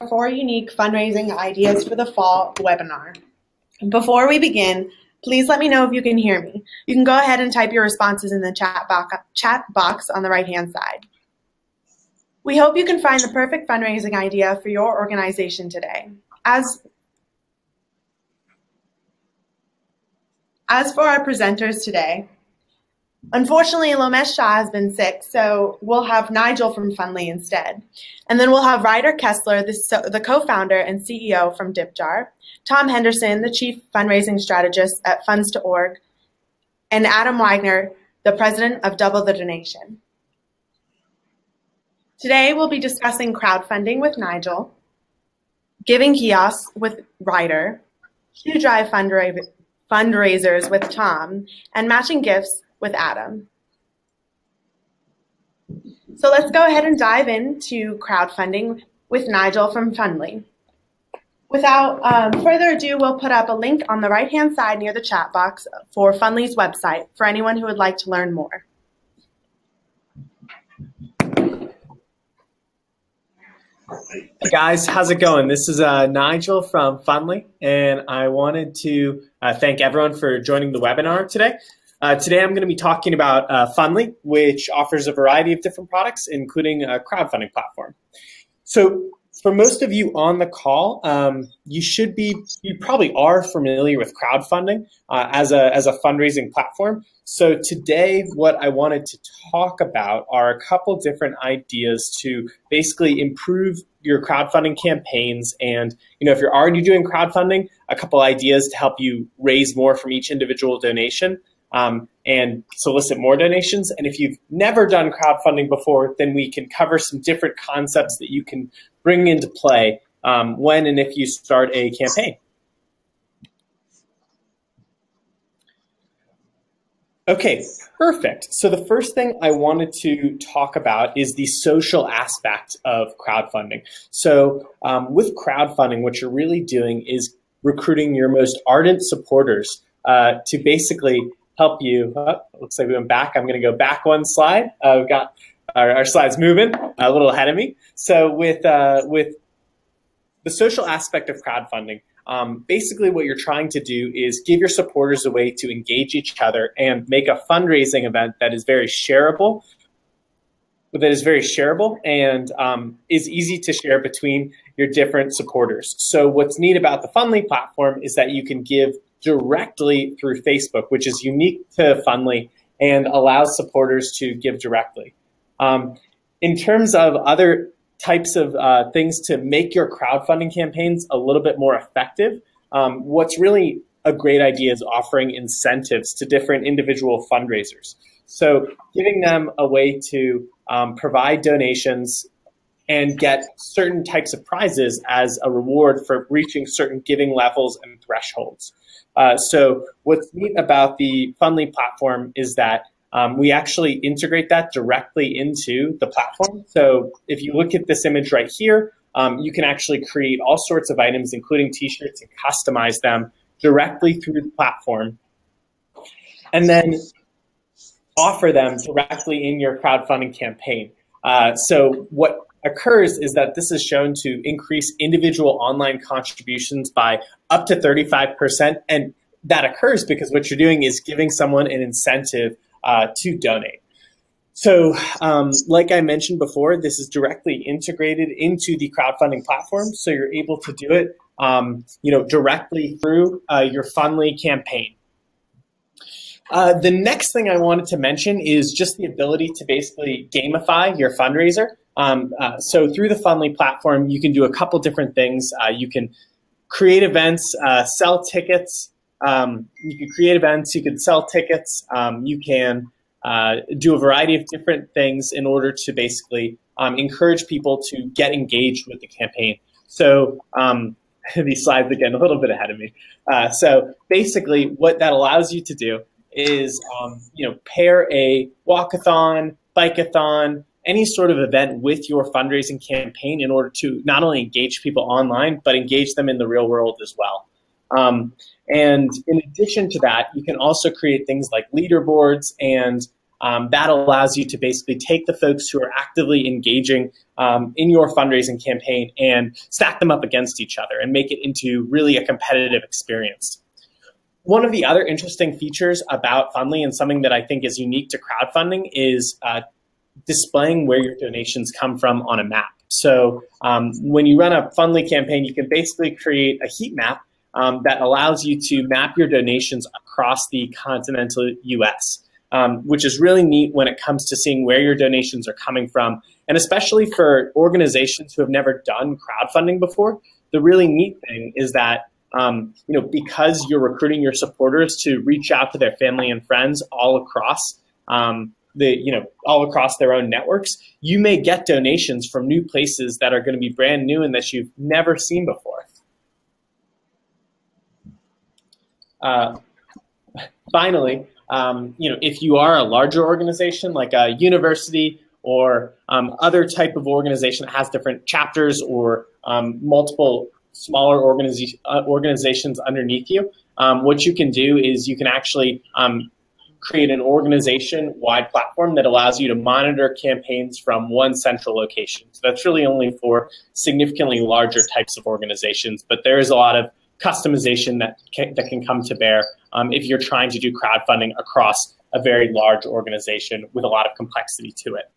4 unique fundraising ideas for the fall webinar. Before we begin, please let me know if you can hear me. You can go ahead and type your responses in the chat box on the right-hand side. We hope you can find the perfect fundraising idea for your organization today. As for our presenters today, unfortunately, Lomesh Shah has been sick, so we'll have Nigel from Fundly instead. And then we'll have Ryder Kessler, the co-founder and CEO from DipJar, Tom Henderson, the chief fundraising strategist at Funds2Org, and Adam Wagner, the president of Double the Donation. Today, we'll be discussing crowdfunding with Nigel, giving kiosks with Ryder, Q-Drive fundraisers with Tom, and matching gifts with Adam. So let's go ahead and dive into crowdfunding with Nigel from Fundly. Without further ado, we'll put up a link on the right-hand side near the chat box for Fundly's website for anyone who would like to learn more. Hey guys, how's it going? This is Nigel from Fundly, and I wanted to thank everyone for joining the webinar today. Today I'm going to be talking about Fundly, which offers a variety of different products, including a crowdfunding platform. So for most of you on the call, you probably are familiar with crowdfunding as a fundraising platform. So today what I wanted to talk about are a couple different ideas to basically improve your crowdfunding campaigns. And if you're already doing crowdfunding, a couple ideas to help you raise more from each individual donation. And solicit more donations. And if you've never done crowdfunding before, then we can cover some different concepts that you can bring into play when and if you start a campaign. Okay, perfect. So the first thing I wanted to talk about is the social aspect of crowdfunding. So with crowdfunding, what you're really doing is recruiting your most ardent supporters to basically help you. Looks like we went back. I'm going to go back one slide. We've got our slides moving a little ahead of me. So with the social aspect of crowdfunding, basically what you're trying to do is give your supporters a way to engage each other and make a fundraising event that is very shareable. And is easy to share between your different supporters. So what's neat about the Fundly platform is that you can give directly through Facebook, which is unique to Fundly and allows supporters to give directly. In terms of other types of things to make your crowdfunding campaigns a little bit more effective, what's really a great idea is offering incentives to different individual fundraisers. So giving them a way to provide donations and get certain types of prizes as a reward for reaching certain giving levels and thresholds. So what's neat about the Fundly platform is that we actually integrate that directly into the platform. So if you look at this image right here, you can actually create all sorts of items, including t-shirts, and customize them directly through the platform, and then offer them directly in your crowdfunding campaign. So what occurs is that this is shown to increase individual online contributions by up to 35%. And that occurs because what you're doing is giving someone an incentive to donate. So like I mentioned before, this is directly integrated into the crowdfunding platform. So you're able to do it directly through your Fundly campaign. The next thing I wanted to mention is just the ability to basically gamify your fundraiser. So through the Fundly platform, you can do a couple different things. You can create events, sell tickets. You can create events, you can sell tickets. You can do a variety of different things in order to basically encourage people to get engaged with the campaign. So these slides, again, a little bit ahead of me. So basically what that allows you to do is pair a walkathon, bikeathon, any sort of event with your fundraising campaign in order to not only engage people online, but engage them in the real world as well. And in addition to that, you can also create things like leaderboards and that allows you to basically take the folks who are actively engaging in your fundraising campaign and stack them up against each other and make it into really a competitive experience. One of the other interesting features about Fundly, and something that I think is unique to crowdfunding, is displaying where your donations come from on a map. So when you run a Fundly campaign, you can basically create a heat map that allows you to map your donations across the continental US, which is really neat when it comes to seeing where your donations are coming from. And especially for organizations who have never done crowdfunding before, the really neat thing is that because you're recruiting your supporters to reach out to their family and friends all across all across their own networks, you may get donations from new places that are going to be brand new and that you've never seen before. Finally, if you are a larger organization like a university or other type of organization that has different chapters or multiple smaller organizations underneath you, what you can do is you can actually create an organization-wide platform that allows you to monitor campaigns from one central location. So that's really only for significantly larger types of organizations, but there is a lot of customization that can come to bear if you're trying to do crowdfunding across a very large organization with a lot of complexity to it.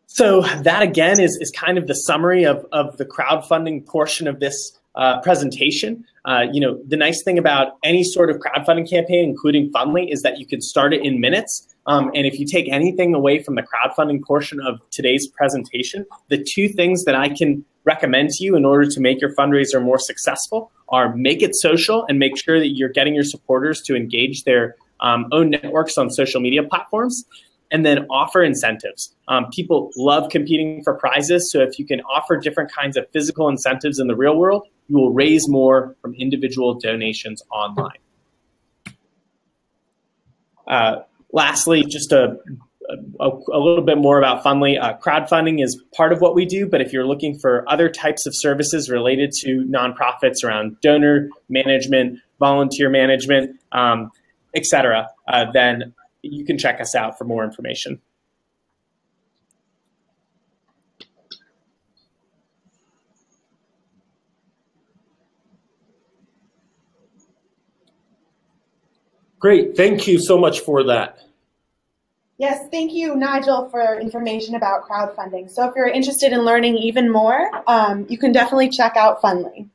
So that, again, is kind of the summary of the crowdfunding portion of this presentation. The nice thing about any sort of crowdfunding campaign, including Fundly, is that you can start it in minutes. And if you take anything away from the crowdfunding portion of today's presentation, the two things that I can recommend to you in order to make your fundraiser more successful are make it social and make sure that you're getting your supporters to engage their own networks on social media platforms. And then offer incentives. People love competing for prizes, so if you can offer different kinds of physical incentives in the real world, you will raise more from individual donations online. Lastly, just a little bit more about Fundly. Crowdfunding is part of what we do, but if you're looking for other types of services related to nonprofits around donor management, volunteer management, etc., then you can check us out for more information. Great, thank you so much for that. Yes, thank you, Nigel, for information about crowdfunding. So if you're interested in learning even more, you can definitely check out Fundly.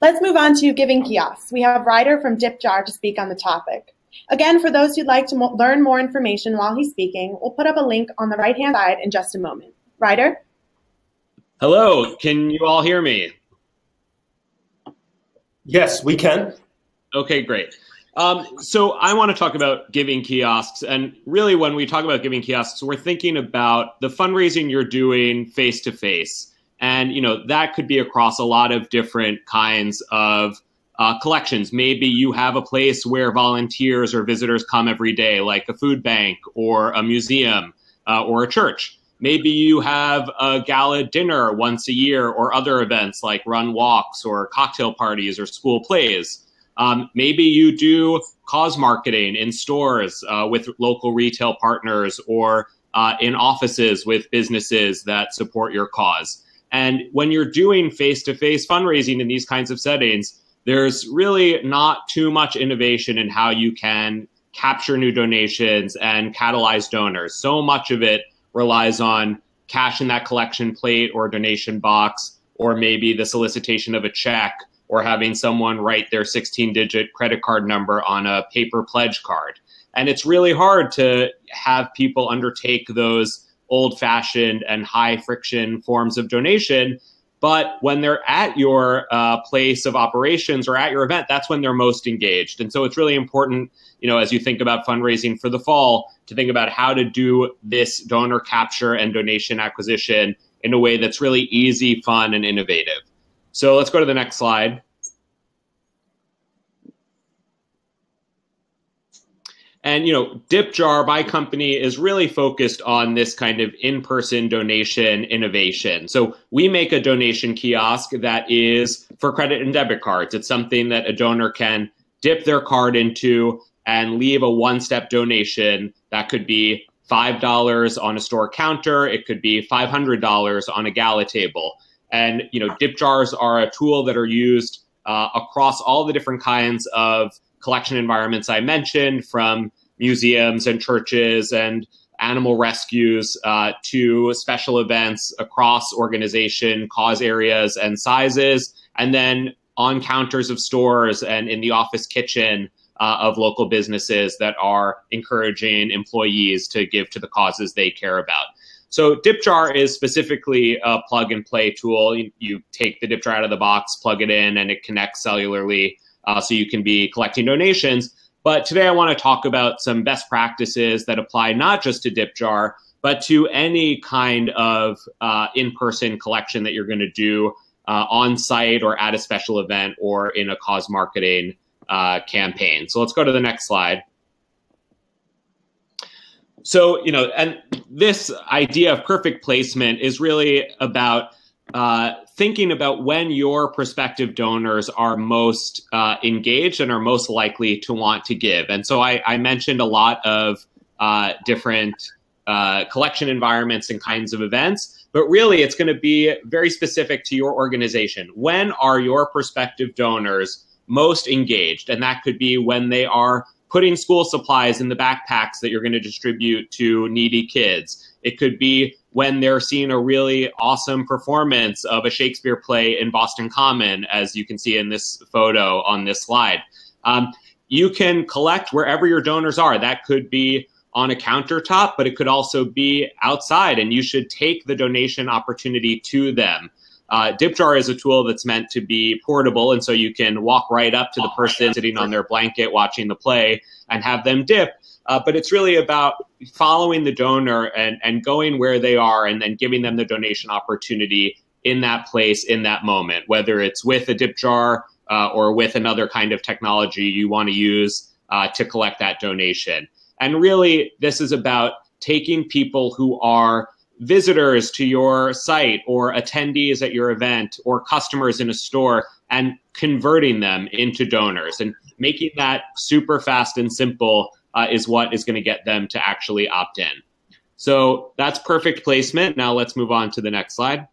Let's move on to giving kiosks. We have Ryder from DipJar to speak on the topic. Again, for those who'd like to learn more information while he's speaking, we'll put up a link on the right-hand side in just a moment. Ryder? Hello, can you all hear me? Yes, we can. Okay, great. So I want to talk about giving kiosks. And really, when we talk about giving kiosks, we're thinking about the fundraising you're doing face-to-face. And, that could be across a lot of different kinds of collections. Maybe you have a place where volunteers or visitors come every day, like a food bank or a museum or a church. Maybe you have a gala dinner once a year or other events like run walks or cocktail parties or school plays. Maybe you do cause marketing in stores with local retail partners or in offices with businesses that support your cause. And when you're doing face-to-face fundraising in these kinds of settings, there's really not too much innovation in how you can capture new donations and catalyze donors. So much of it relies on cash in that collection plate or donation box, or maybe the solicitation of a check, or having someone write their 16-digit credit card number on a paper pledge card. And it's really hard to have people undertake those old-fashioned and high-friction forms of donation. But when they're at your place of operations or at your event, that's when they're most engaged. And so it's really important, as you think about fundraising for the fall, to think about how to do this donor capture and donation acquisition in a way that's really easy, fun, and innovative. So let's go to the next slide. And, DipJar, my company, is really focused on this kind of in-person donation innovation. So we make a donation kiosk that is for credit and debit cards. It's something that a donor can dip their card into and leave a one-step donation. That could be $5 on a store counter. It could be $500 on a gala table. And dip jars are a tool that are used across all the different kinds of collection environments I mentioned, from museums and churches and animal rescues to special events across organization, cause areas, and sizes, and then on counters of stores and in the office kitchen of local businesses that are encouraging employees to give to the causes they care about. So dip jar is specifically a plug and play tool. You take the dip jar out of the box, plug it in, and it connects cellularly so you can be collecting donations. But today I want to talk about some best practices that apply not just to dip jar, but to any kind of in-person collection that you're going to do on site or at a special event or in a cause marketing campaign. So let's go to the next slide. So, and this idea of perfect placement is really about thinking about when your prospective donors are most engaged and are most likely to want to give. And so I mentioned a lot of different collection environments and kinds of events, but really it's going to be very specific to your organization. When are your prospective donors most engaged? And that could be when they are putting school supplies in the backpacks that you're going to distribute to needy kids. It could be when they're seeing a really awesome performance of a Shakespeare play in Boston Common, as you can see in this photo on this slide. You can collect wherever your donors are. That could be on a countertop, but it could also be outside, and you should take the donation opportunity to them. Dip jar is a tool that's meant to be portable, and so you can walk right up to the person sitting on their blanket watching the play and have them dip. But it's really about following the donor and going where they are and then giving them the donation opportunity in that place, in that moment, whether it's with a dip jar or with another kind of technology you want to use to collect that donation. And really, this is about taking people who are visitors to your site or attendees at your event or customers in a store and converting them into donors, and making that super fast and simple is what is going to get them to actually opt in. So that's perfect placement. Now let's move on to the next slide.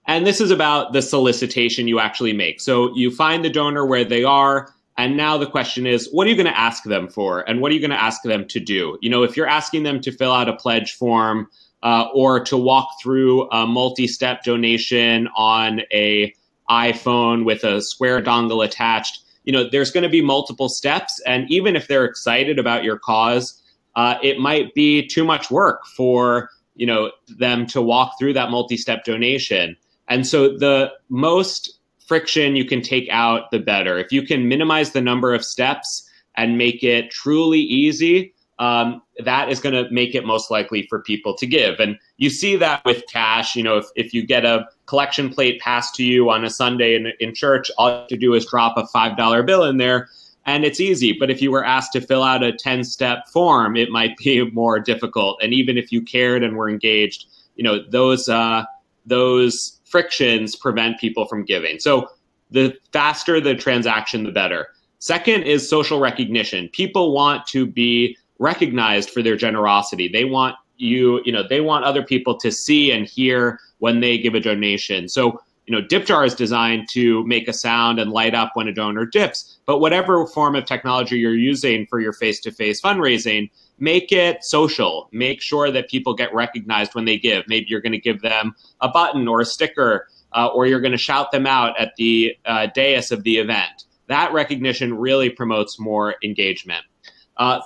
And this is about the solicitation you actually make. So you find the donor where they are. And now the question is, what are you going to ask them for? And what are you going to ask them to do? If you're asking them to fill out a pledge form or to walk through a multi-step donation on an iPhone with a Square dongle attached, there's going to be multiple steps. And even if they're excited about your cause, it might be too much work for them to walk through that multi-step donation. And so the most friction you can take out, the better. If you can minimize the number of steps and make it truly easy, that is going to make it most likely for people to give. And you see that with cash. If you get a collection plate passed to you on a Sunday in church, all you have to do is drop a $5 bill in there and it's easy. But if you were asked to fill out a 10-step form, it might be more difficult. And even if you cared and were engaged, those frictions prevent people from giving. So the faster the transaction, the better. Second is social recognition. People want to be recognized for their generosity. They want they want other people to see and hear when they give a donation. So, dip jar is designed to make a sound and light up when a donor dips. But whatever form of technology you're using for your face-to-face fundraising, make it social. Make sure that people get recognized when they give. Maybe you're going to give them a button or a sticker, or you're going to shout them out at the dais of the event. That recognition really promotes more engagement.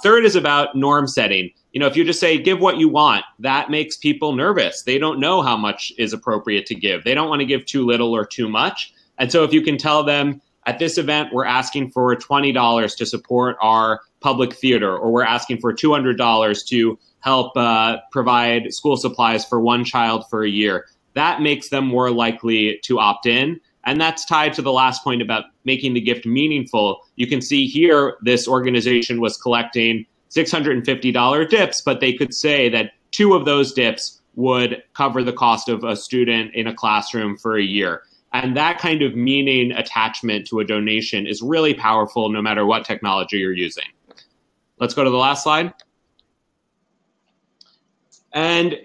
Third is about norm setting. If you just say, give what you want, that makes people nervous. They don't know how much is appropriate to give. They don't want to give too little or too much. And so if you can tell them, at this event, we're asking for $20 to support our public theater, or we're asking for $200 to help provide school supplies for one child for a year, that makes them more likely to opt in. And that's tied to the last point about making the gift meaningful. You can see here, this organization was collecting $650 dips, but they could say that 2 of those dips would cover the cost of a student in a classroom for a year. And that kind of meaning attachment to a donation is really powerful no matter what technology you're using. Let's go to the last slide. And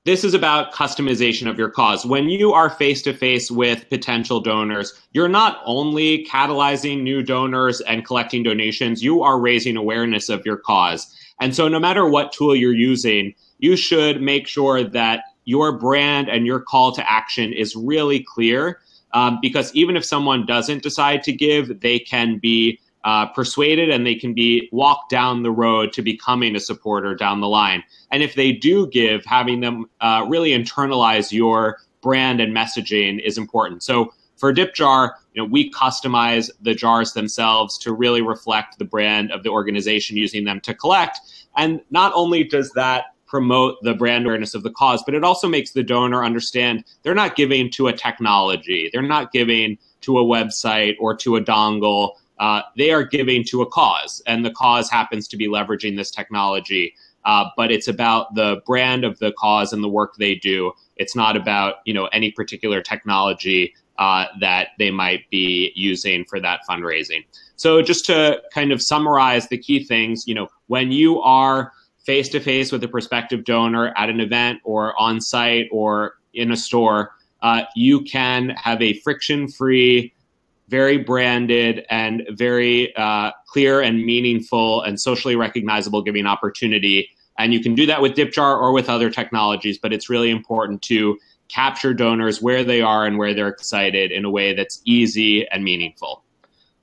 this is about customization of your cause. When you are face-to-face with potential donors, you're not only catalyzing new donors and collecting donations, you are raising awareness of your cause. And so no matter what tool you're using, you should make sure that your brand and your call to action is really clear, because even if someone doesn't decide to give, they can be persuaded and they can be walked down the road to becoming a supporter down the line. And if they do give, having them really internalize your brand and messaging is important. So for DipJar, we customize the jars themselves to really reflect the brand of the organization using them to collect. And not only does that promote the brand awareness of the cause, but it also makes the donor understand they're not giving to a technology, they're not giving to a website or to a dongle. They are giving to a cause, and the cause happens to be leveraging this technology. But it's about the brand of the cause and the work they do. It's not about any particular technology that they might be using for that fundraising. So just to kind of summarize the key things, when you are face-to-face with a prospective donor at an event or on site or in a store, you can have a friction-free, very branded and very clear and meaningful and socially recognizable giving opportunity. And you can do that with DipJar or with other technologies, but it's really important to capture donors where they are and where they're excited in a way that's easy and meaningful.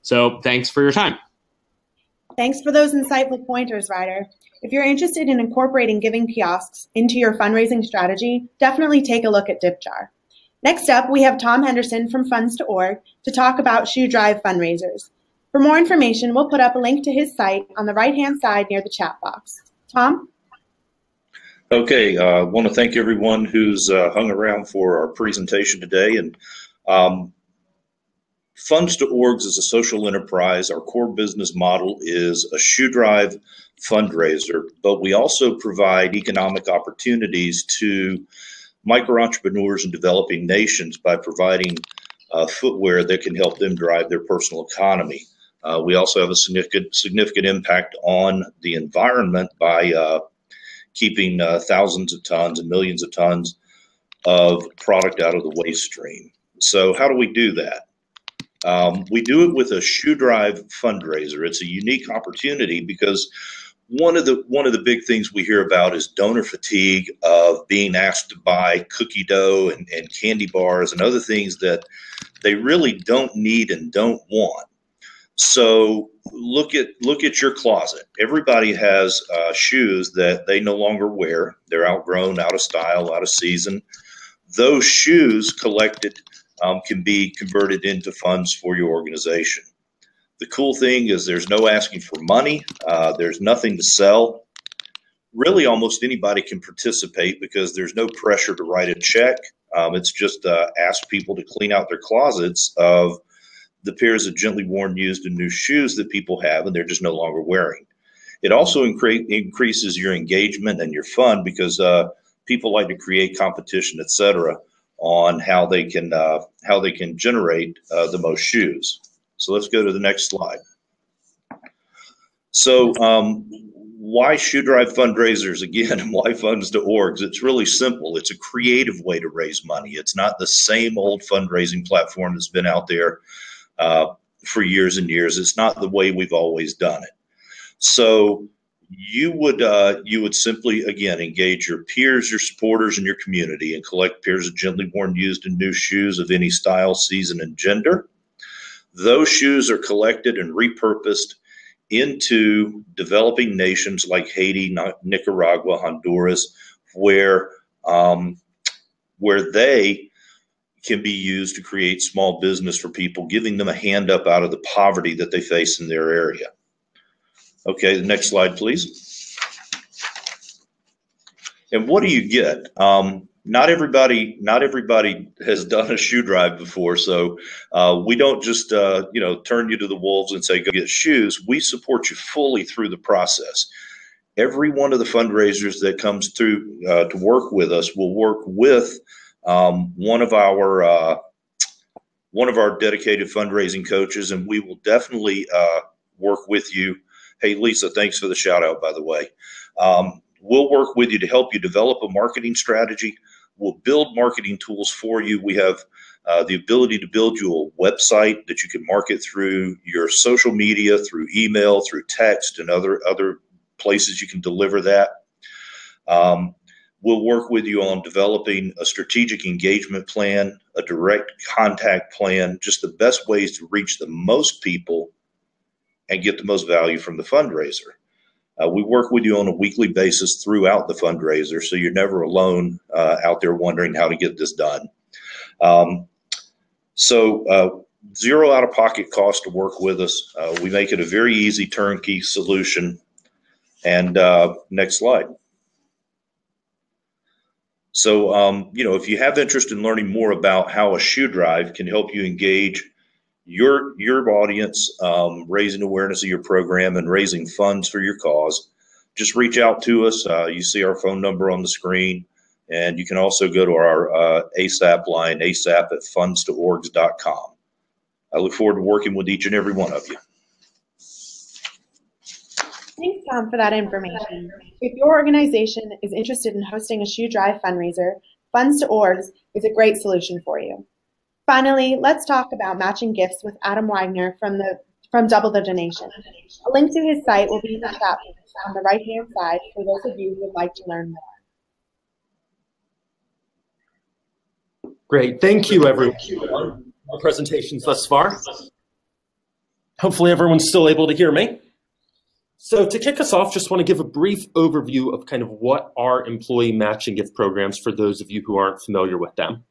So thanks for your time. Thanks for those insightful pointers, Ryder. If you're interested in incorporating giving kiosks into your fundraising strategy, definitely take a look at DipJar. Next up, we have Tom Henderson from Funds2Org to talk about Shoe Drive fundraisers. For more information, we'll put up a link to his site on the right-hand side near the chat box. Tom? Okay, I want to thank everyone who's hung around for our presentation today. And Funds2Org is a social enterprise. Our core business model is a shoe drive fundraiser, but we also provide economic opportunities to micro-entrepreneurs in developing nations by providing footwear that can help them drive their personal economy. We also have a significant impact on the environment by keeping thousands of tons and millions of tons of product out of the waste stream. So how do we do that? We do it with a shoe drive fundraiser. It's a unique opportunity because one of the big things we hear about is donor fatigue of being asked to buy cookie dough and candy bars and other things that they really don't need and don't want. So look at your closet. Everybody has shoes that they no longer wear. They're outgrown, out of style, out of season. Those shoes collected can be converted into funds for your organization. The cool thing is there's no asking for money. There's nothing to sell. Really, almost anybody can participate because there's no pressure to write a check. It's just ask people to clean out their closets of the pairs of gently worn, used, and new shoes that people have and they're just no longer wearing. It also increases your engagement and your fun because people like to create competition, etc., on how they can generate the most shoes. So let's go to the next slide. So why Shoe Drive fundraisers again, and why Funds2Org? It's really simple. It's a creative way to raise money. It's not the same old fundraising platform that's been out there for years and years. It's not the way we've always done it. So you would simply, again, engage your peers, your supporters, and your community and collect pairs of gently worn, used, and new shoes of any style, season, and gender. Those shoes are collected and repurposed into developing nations like Haiti, Nicaragua, Honduras, where they can be used to create small business for people, giving them a hand up out of the poverty that they face in their area. Okay, the next slide, please. And what do you get? Not everybody has done a shoe drive before, so we don't just turn you to the wolves and say go get shoes. We support you fully through the process. Every one of the fundraisers that comes through to work with us will work with one of our one of our dedicated fundraising coaches, and we will definitely work with you. Hey, Lisa, thanks for the shout out, by the way. We'll work with you to help you develop a marketing strategy. We'll build marketing tools for you. We have the ability to build you a website that you can market through your social media, through email, through text, and other places you can deliver that. We'll work with you on developing a strategic engagement plan, a direct contact plan, just the best ways to reach the most people and get the most value from the fundraiser. We work with you on a weekly basis throughout the fundraiser, so you're never alone out there wondering how to get this done. Zero out-of-pocket cost to work with us. We make it a very easy turnkey solution. And next slide. So, if you have interest in learning more about how a shoe drive can help you engage your audience, raising awareness of your program and raising funds for your cause, just reach out to us. You see our phone number on the screen, and you can also go to our ASAP line, asap@fundstoorgs.com. I look forward to working with each and every one of you. Thanks, Tom, for that information. If your organization is interested in hosting a shoe drive fundraiser, Funds to Orgs is a great solution for you. Finally, let's talk about matching gifts with Adam Wagner from Double the Donation. A link to his site will be in the chat on the right-hand side for those of you who would like to learn more. Great. Thank you, everyone, for our presentations thus far. Hopefully everyone's still able to hear me. So to kick us off, just want to give a brief overview of kind of what are employee matching gift programs for those of you who aren't familiar with them.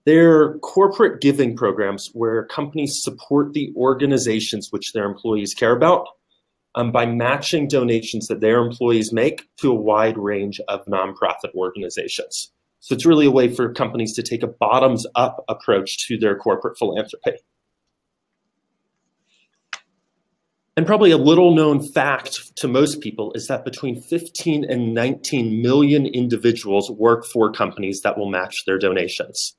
They're corporate giving programs where companies support the organizations which their employees care about by matching donations that their employees make to a wide range of nonprofit organizations. So it's really a way for companies to take a bottoms-up approach to their corporate philanthropy. And probably a little known fact to most people is that between 15 and 19 million individuals work for companies that will match their donations.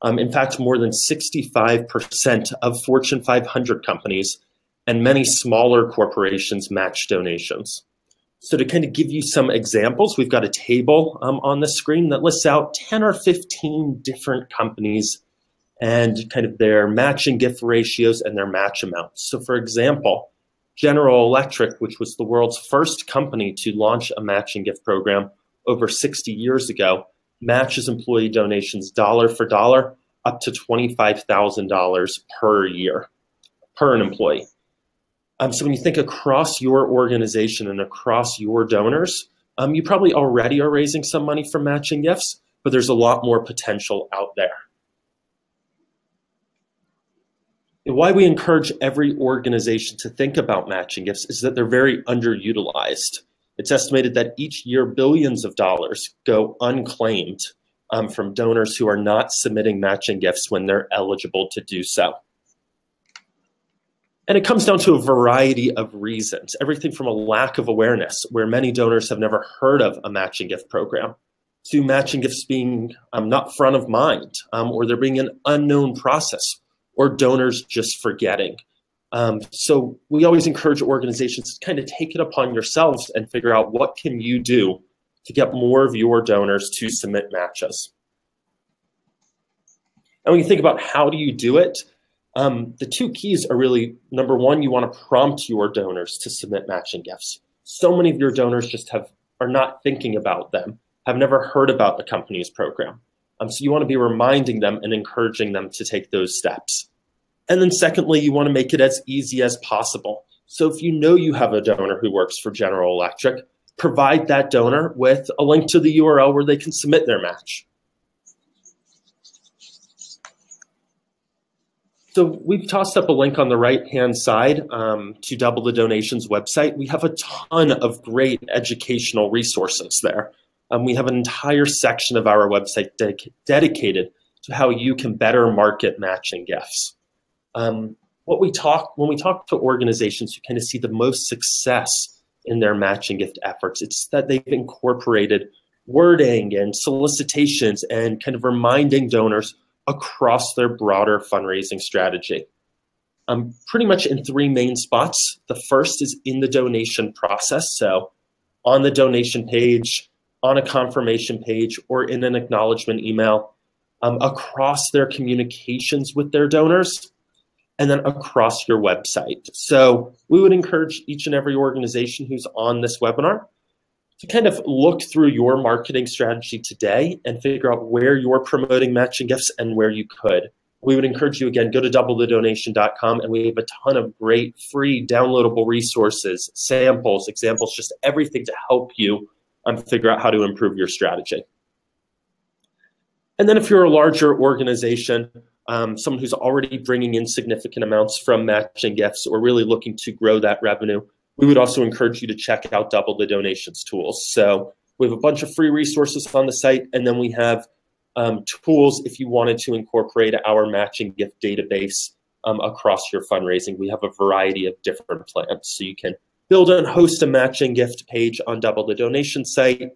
In fact, more than 65% of Fortune 500 companies and many smaller corporations match donations. So to kind of give you some examples, we've got a table on the screen that lists out 10 or 15 different companies and kind of their matching gift ratios and their match amounts. So for example, General Electric, which was the world's first company to launch a matching gift program over 60 years ago, matches employee donations dollar for dollar up to $25,000 per year, per an employee. So when you think across your organization and across your donors, you probably already are raising some money from matching gifts, but there's a lot more potential out there. Why we encourage every organization to think about matching gifts is that they're very underutilized. It's estimated that each year billions of dollars go unclaimed from donors who are not submitting matching gifts when they're eligible to do so. And it comes down to a variety of reasons, everything from a lack of awareness, where many donors have never heard of a matching gift program, to matching gifts being not front of mind, or there being an unknown process, or donors just forgetting. So we always encourage organizations to kind of take it upon yourselves and figure out what can you do to get more of your donors to submit matches. And when you think about how do you do it, the two keys are really, number one, you want to prompt your donors to submit matching gifts. So many of your donors just are not thinking about them, have never heard about the company's program. So you want to be reminding them and encouraging them to take those steps. And then secondly, you want to make it as easy as possible. So if you know you have a donor who works for General Electric, provide that donor with a link to the URL where they can submit their match. So we've tossed up a link on the right-hand side to Double the Donation's website. We have a ton of great educational resources there. We have an entire section of our website dedicated to how you can better market matching gifts. When we talk to organizations who kind of see the most success in their matching gift efforts, it's that they've incorporated wording and solicitations and kind of reminding donors across their broader fundraising strategy. Pretty much in three main spots. The first is in the donation process. So on the donation page, on a confirmation page, or in an acknowledgement email, across their communications with their donors, and then across your website. So we would encourage each and every organization who's on this webinar to kind of look through your marketing strategy today and figure out where you're promoting matching gifts and where you could. We would encourage you, again, go to doublethedonation.com, and we have a ton of great free downloadable resources, samples, examples, just everything to help you figure out how to improve your strategy. And then if you're a larger organization, someone who's already bringing in significant amounts from matching gifts or really looking to grow that revenue, we would also encourage you to check out Double the Donations tools. So we have a bunch of free resources on the site, and then we have tools if you wanted to incorporate our matching gift database across your fundraising. We have a variety of different plans. So you can build and host a matching gift page on Double the Donation site.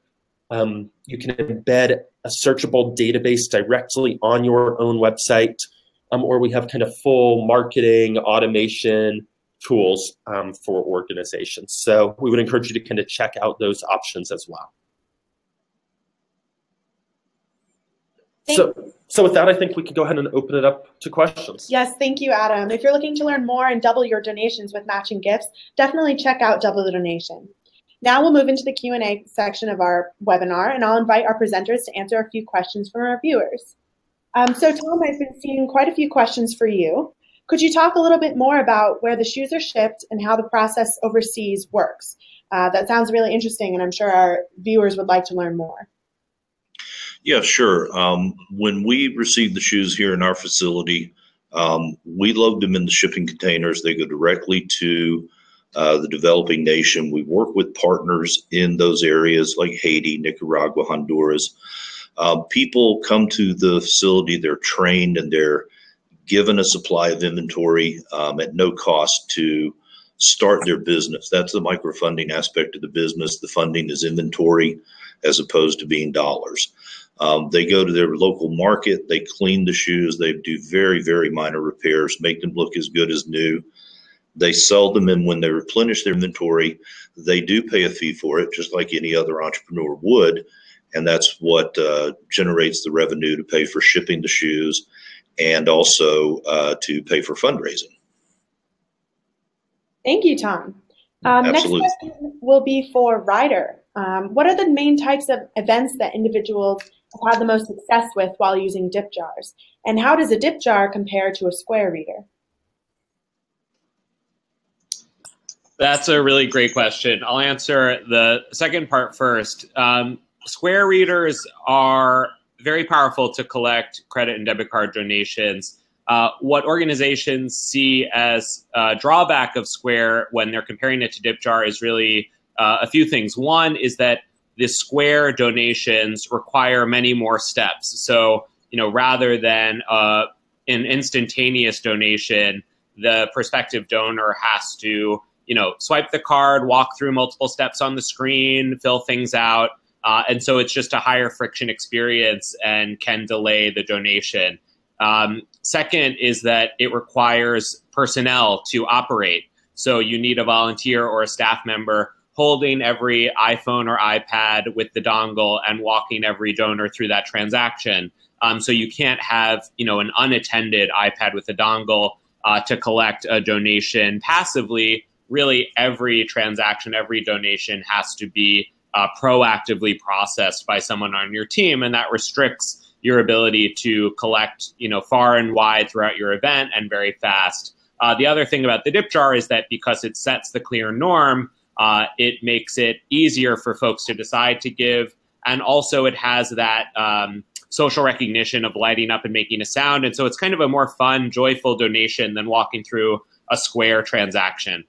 You can embed a searchable database directly on your own website, or we have kind of full marketing automation tools for organizations. So we would encourage you to kind of check out those options as well. So with that, I think we could go ahead and open it up to questions. Yes, thank you, Adam. If you're looking to learn more and double your donations with matching gifts, definitely check out Double the Donation. Now we'll move into the Q&A section of our webinar, and I'll invite our presenters to answer a few questions from our viewers. So Tom, I've been seeing quite a few questions for you. Could you talk a little bit more about where the shoes are shipped and how the process overseas works? That sounds really interesting, and I'm sure our viewers would like to learn more. Yeah, sure. When we receive the shoes here in our facility, we load them in the shipping containers. They go directly to the developing nation. We work with partners in those areas like Haiti, Nicaragua, Honduras. People come to the facility, they're trained, and they're given a supply of inventory at no cost to start their business. That's the microfunding aspect of the business. The funding is inventory as opposed to being dollars. They go to their local market, they clean the shoes, they do very, very minor repairs, make them look as good as new. They sell them, and when they replenish their inventory, they do pay a fee for it, just like any other entrepreneur would. And that's what generates the revenue to pay for shipping the shoes and also to pay for fundraising. Thank you, Tom. Absolutely. Next question will be for Ryder. What are the main types of events that individuals have had the most success with while using dip jars? And how does a dip jar compare to a square reader? That's a really great question. I'll answer the second part first. Square readers are very powerful to collect credit and debit card donations. What organizations see as a drawback of Square when they're comparing it to dip jar is really a few things. One is that the Square donations require many more steps. So, rather than an instantaneous donation, the prospective donor has to, swipe the card, walk through multiple steps on the screen, fill things out. And so it's just a higher friction experience and can delay the donation. Second is that it requires personnel to operate. So you need a volunteer or a staff member holding every iPhone or iPad with the dongle and walking every donor through that transaction. So you can't have, an unattended iPad with a dongle to collect a donation passively. Really, every transaction, every donation has to be proactively processed by someone on your team, and that restricts your ability to collect, far and wide throughout your event and very fast. The other thing about the dip jar is that because it sets the clear norm, it makes it easier for folks to decide to give, and also it has that social recognition of lighting up and making a sound, and so it's kind of a more fun, joyful donation than walking through a Square transaction.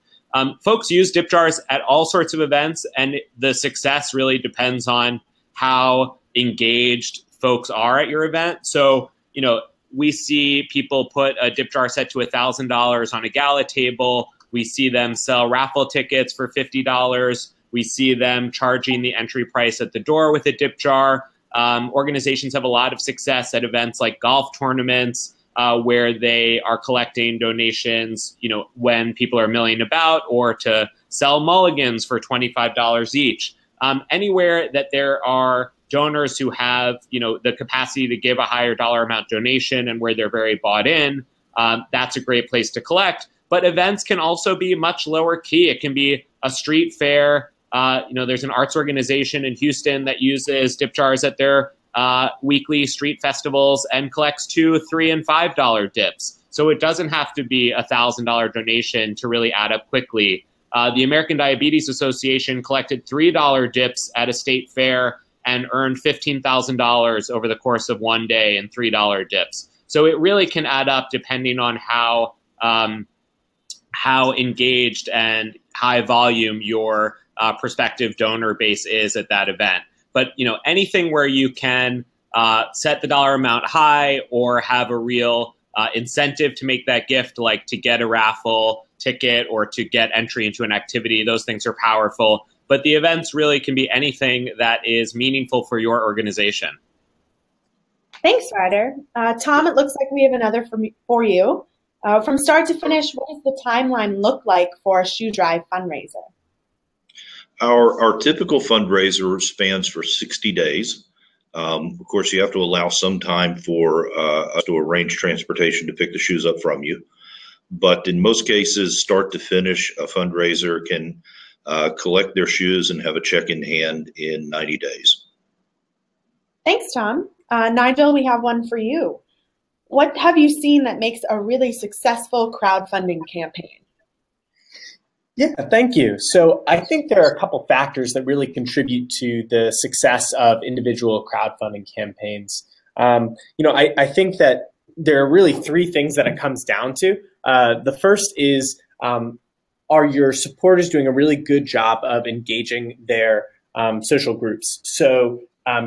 Folks use dip jars at all sorts of events, and the success really depends on how engaged folks are at your event. So, we see people put a dip jar set to $1,000 on a gala table. We see them sell raffle tickets for $50. We see them charging the entry price at the door with a dip jar. Organizations have a lot of success at events like golf tournaments, where they are collecting donations, when people are milling about, or to sell mulligans for $25 each. Anywhere that there are donors who have, the capacity to give a higher dollar amount donation and where they're very bought in, that's a great place to collect. But events can also be much lower key. It can be a street fair. There's an arts organization in Houston that uses dip jars at their weekly street festivals and collects $2, $3, and $5 dips. So it doesn't have to be a $1,000 donation to really add up quickly. The American Diabetes Association collected $3 dips at a state fair and earned $15,000 over the course of one day in $3 dips. So it really can add up depending on how engaged and high volume your prospective donor base is at that event. But anything where you can set the dollar amount high or have a real incentive to make that gift, like to get a raffle ticket or to get entry into an activity, those things are powerful. But the events really can be anything that is meaningful for your organization. Thanks, Ryder. Tom, it looks like we have another for you. From start to finish, what does the timeline look like for a shoe drive fundraiser? Our typical fundraiser spans for 60 days. Of course, you have to allow some time for us to arrange transportation to pick the shoes up from you. But in most cases, start to finish, a fundraiser can collect their shoes and have a check in hand in 90 days. Thanks, Tom. Nigel, we have one for you. What have you seen that makes a really successful crowdfunding campaign? Yeah, thank you. So I think there are a couple factors that really contribute to the success of individual crowdfunding campaigns. I think that there are really three things that it comes down to. The first is, are your supporters doing a really good job of engaging their social groups? So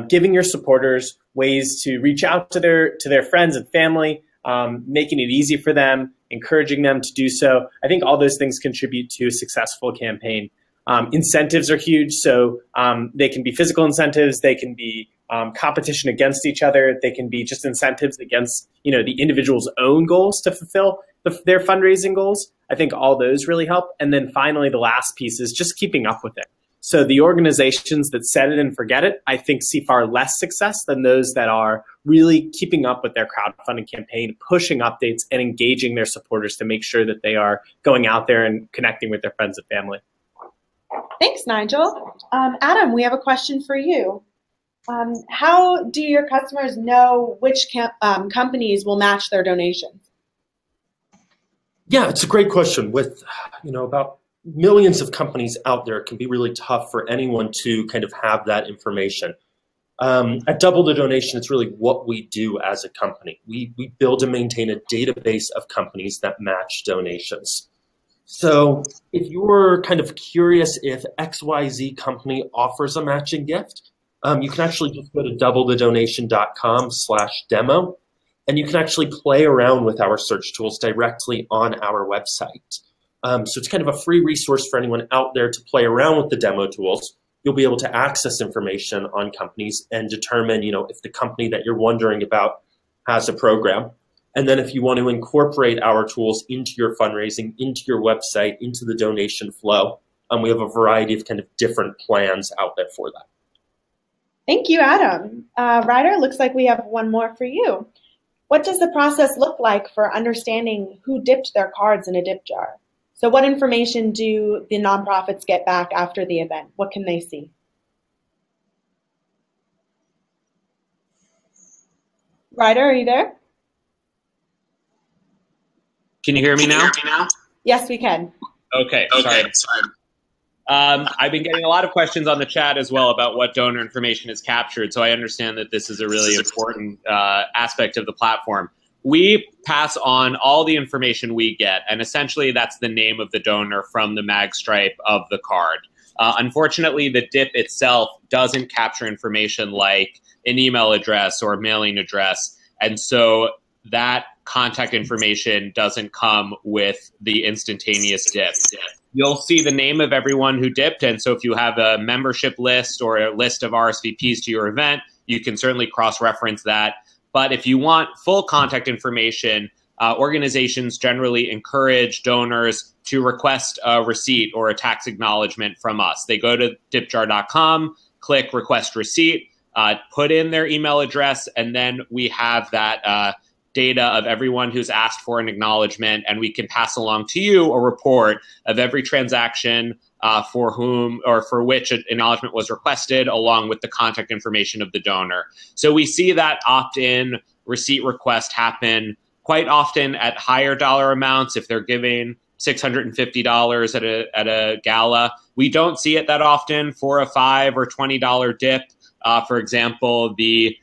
giving your supporters ways to reach out to their friends and family, making it easy for them, encouraging them to do so. I think all those things contribute to a successful campaign. Incentives are huge. So they can be physical incentives. They can be competition against each other. They can be just incentives against the individual's own goals to fulfill their fundraising goals. I think all those really help. And then finally, the last piece is just keeping up with it. So the organizations that set it and forget it, I think, see far less success than those that are really keeping up with their crowdfunding campaign, pushing updates, and engaging their supporters to make sure that they are going out there and connecting with their friends and family. Thanks, Nigel. Adam, we have a question for you. How do your customers know which companies will match their donations? Yeah, it's a great question. With about millions of companies out there, it can be really tough for anyone to kind of have that information. At Double the Donation, it's really what we do as a company. We build and maintain a database of companies that match donations. So if you're kind of curious if XYZ company offers a matching gift, you can actually just go to doublethedonation.com/demo, and you can actually play around with our search tools directly on our website. So it's kind of a free resource for anyone out there to play around with the demo tools. You'll be able to access information on companies and determine, if the company that you're wondering about has a program. And then if you want to incorporate our tools into your fundraising, into your website, into the donation flow, we have a variety of kind of different plans out there for that. Thank you, Adam. Ryder, looks like we have one more for you. What does the process look like for understanding who dipped their cards in a dip jar? So what information do the nonprofits get back after the event? What can they see? Ryder, are you there? Can you hear me now? Yes, we can. Okay, sorry. I've been getting a lot of questions on the chat as well about what donor information is captured, so I understand that this is a really important aspect of the platform. We pass on all the information we get, and essentially that's the name of the donor from the mag stripe of the card. Unfortunately, the dip itself doesn't capture information like an email address or mailing address, and so that contact information doesn't come with the instantaneous dip. You'll see the name of everyone who dipped, and so if you have a membership list or a list of RSVPs to your event, you can certainly cross-reference that. But if you want full contact information, organizations generally encourage donors to request a receipt or a tax acknowledgement from us. They go to dipjar.com, click request receipt, put in their email address, and then we have that data of everyone who's asked for an acknowledgement, and we can pass along to you a report of every transaction for whom or for which an acknowledgement was requested, along with the contact information of the donor. So we see that opt-in receipt request happen quite often at higher dollar amounts. If they're giving $650 at a gala, we don't see it that often for a $5 or $20 dip. For example, the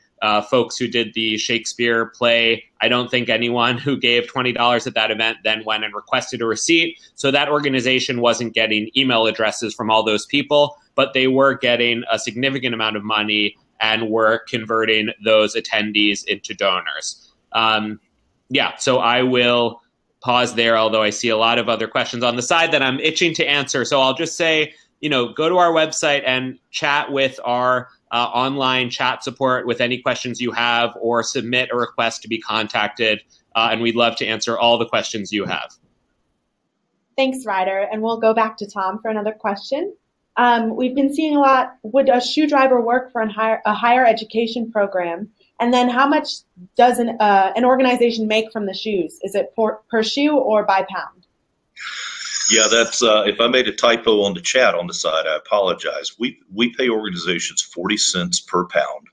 folks who did the Shakespeare play, I don't think anyone who gave $20 at that event then went and requested a receipt. So that organization wasn't getting email addresses from all those people, but they were getting a significant amount of money and were converting those attendees into donors. So I will pause there, although I see a lot of other questions on the side that I'm itching to answer. So I'll just say, go to our website and chat with our online chat support with any questions you have, or submit a request to be contacted, and we'd love to answer all the questions you have. Thanks, Ryder. And we'll go back to Tom for another question. We've been seeing a lot, would a shoe driver work for a higher education program? And then how much does an organization make from the shoes? Is it per shoe or by pound? Yeah, that's if I made a typo on the chat on the side, I apologize. We pay organizations 40 cents per pound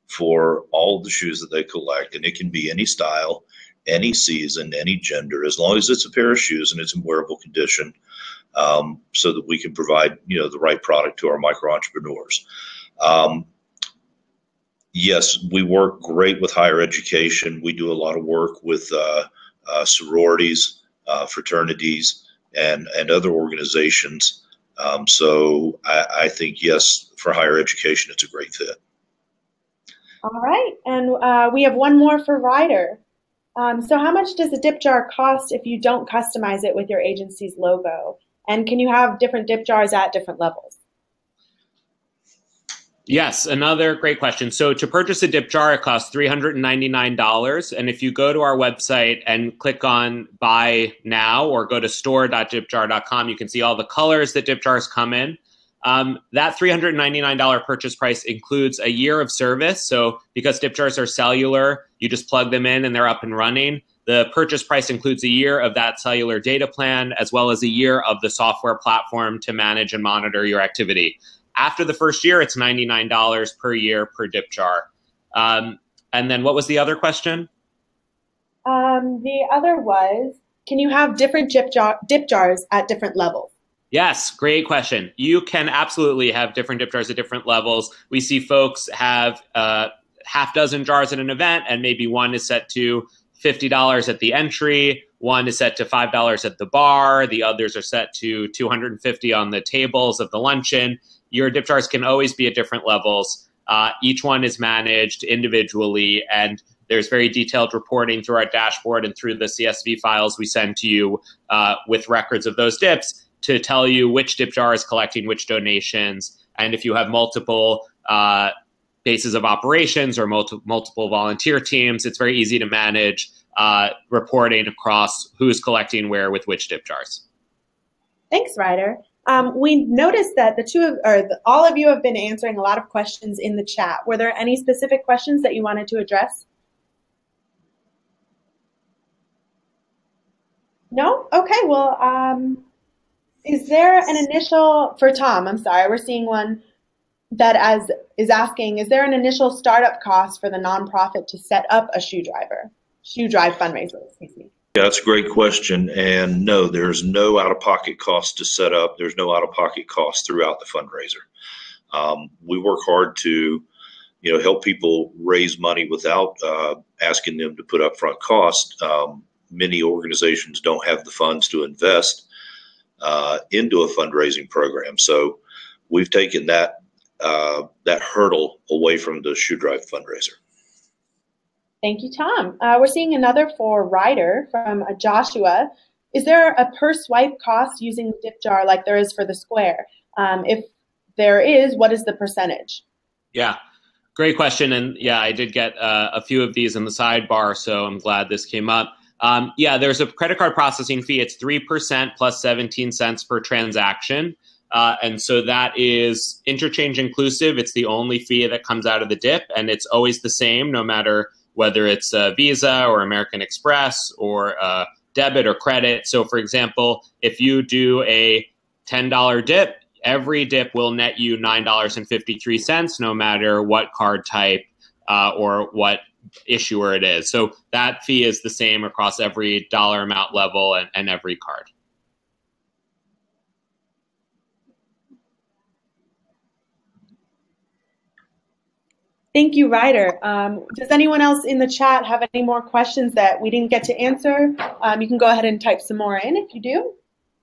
for all of the shoes that they collect, and it can be any style, any season, any gender, as long as it's a pair of shoes and it's in wearable condition, so that we can provide the right product to our micro entrepreneurs. Yes, we work great with higher education. We do a lot of work with sororities, fraternities, and other organizations. So I think, yes, for higher education, it's a great fit. All right. And we have one more for Ryder. So how much does a dip jar cost if you don't customize it with your agency's logo? And can you have different dip jars at different levels? Yes, another great question. So to purchase a dip jar, it costs $399. And if you go to our website and click on Buy Now or go to store.dipjar.com, you can see all the colors that dip jars come in. That $399 purchase price includes a year of service. So because dip jars are cellular, you just plug them in and they're up and running. The purchase price includes a year of that cellular data plan, as well as a year of the software platform to manage and monitor your activity. After the first year, it's $99 per year per dip jar. And then what was the other question? The other was, can you have different dip jars at different levels? Yes, great question. You can absolutely have different dip jars at different levels. We see folks have half dozen jars at an event, and maybe one is set to $50 at the entry, one is set to $5 at the bar, the others are set to $250 on the tables of the luncheon. Your dip jars can always be at different levels. Each one is managed individually, and there's very detailed reporting through our dashboard and through the CSV files we send to you with records of those dips to tell you which dip jar is collecting which donations. And if you have multiple bases of operations or multiple volunteer teams, it's very easy to manage reporting across who's collecting where with which dip jars. Thanks, Ryder. We noticed that all of you have been answering a lot of questions in the chat. Were there any specific questions that you wanted to address? No? Okay, well, is there an initial, for Tom, I'm sorry, we're seeing one that is asking, is there an initial startup cost for the nonprofit to set up a shoe drive fundraiser, excuse me? Yeah, that's a great question. And no, there's no out-of-pocket cost to set up. There's no out-of-pocket cost throughout the fundraiser. We work hard to, help people raise money without asking them to put up front costs. Many organizations don't have the funds to invest into a fundraising program. So we've taken that hurdle away from the Shoe Drive fundraiser. Thank you, Tom. We're seeing another for Ryder from Joshua. Is there a per swipe cost using the dip jar like there is for the Square? If there is, what is the percentage? Yeah. Great question. And yeah, I did get a few of these in the sidebar, so I'm glad this came up. Yeah, there's a credit card processing fee. It's 3% plus 17 cents per transaction. And so that is interchange inclusive. It's the only fee that comes out of the dip, and it's always the same no matter whether it's Visa or American Express or debit or credit. So for example, if you do a $10 dip, every dip will net you $9.53, no matter what card type or what issuer it is. So that fee is the same across every dollar amount level and every card. Thank you, Ryder. Does anyone else in the chat have any more questions that we didn't get to answer? You can go ahead and type some more in if you do.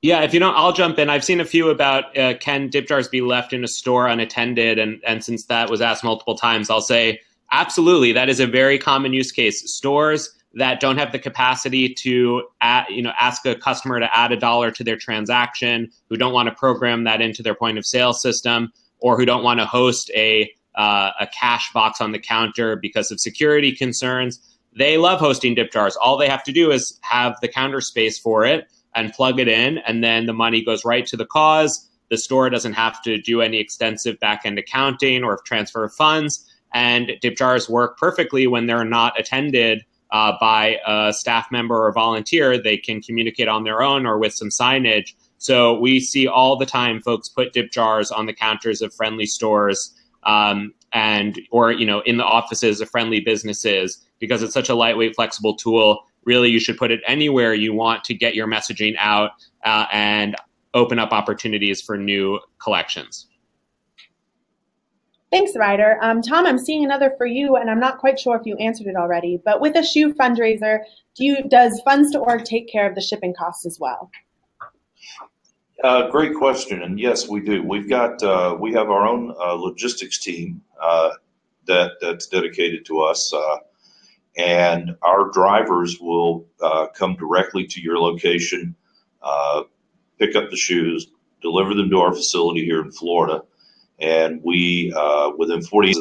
Yeah, if you don't, I'll jump in. I've seen a few about can dip jars be left in a store unattended? And since that was asked multiple times, I'll say absolutely. That is a very common use case. Stores that don't have the capacity to ask a customer to add $1 to their transaction, who don't want to program that into their point of sale system, or who don't want to host a cash box on the counter because of security concerns. They love hosting dip jars. All they have to do is have the counter space for it and plug it in, and then the money goes right to the cause. The store doesn't have to do any extensive back-end accounting or transfer of funds, and dip jars work perfectly when they're not attended by a staff member or volunteer. They can communicate on their own or with some signage. So we see all the time folks put dip jars on the counters of friendly stores or in the offices of friendly businesses, because it's such a lightweight, flexible tool. Really, you should put it anywhere you want to get your messaging out and open up opportunities for new collections. Thanks, Ryder. Tom, I'm seeing another for you, and I'm not quite sure if you answered it already, but with a shoe fundraiser, does Funds2Org take care of the shipping costs as well? Great question, and yes, we do. We have our own logistics team that's dedicated to us, and our drivers will come directly to your location, pick up the shoes, deliver them to our facility here in Florida, and we within 40 days